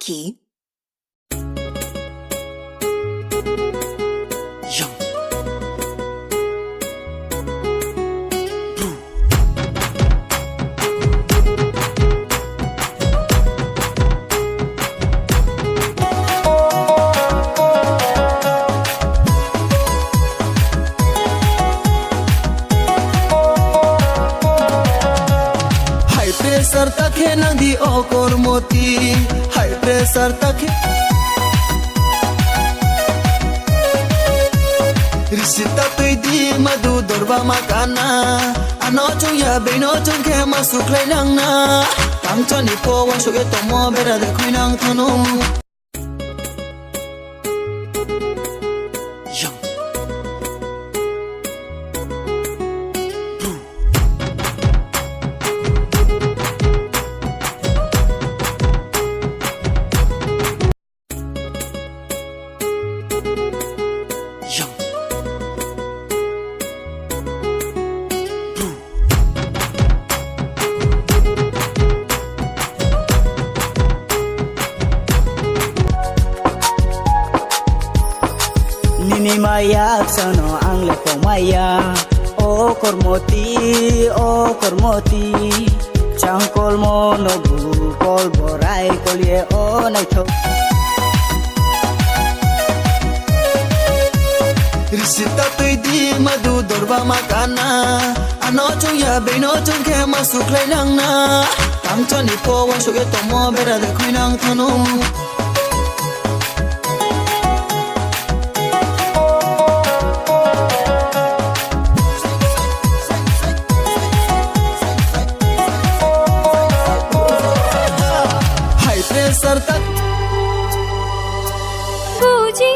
Lucky. Young. High pressure takhe nang di okor moti. High pressure takhe Risita tui di madu dorba makana. Ano chung ya beno chung ke masuk lai nang na. Tang chani po wan shuk ye tomo bera de kui nang thanu. Young. Young. Nini maya sano ang lepo maya o kormoti changkol mo no kol borai kolye o nai tho Risita tui di madu dorba makana. Ano chung ya beno chung ke masuk lai nang na. Tang chani po wan shuk ye tomo bera de kui nang thanu. High pressure tak Puji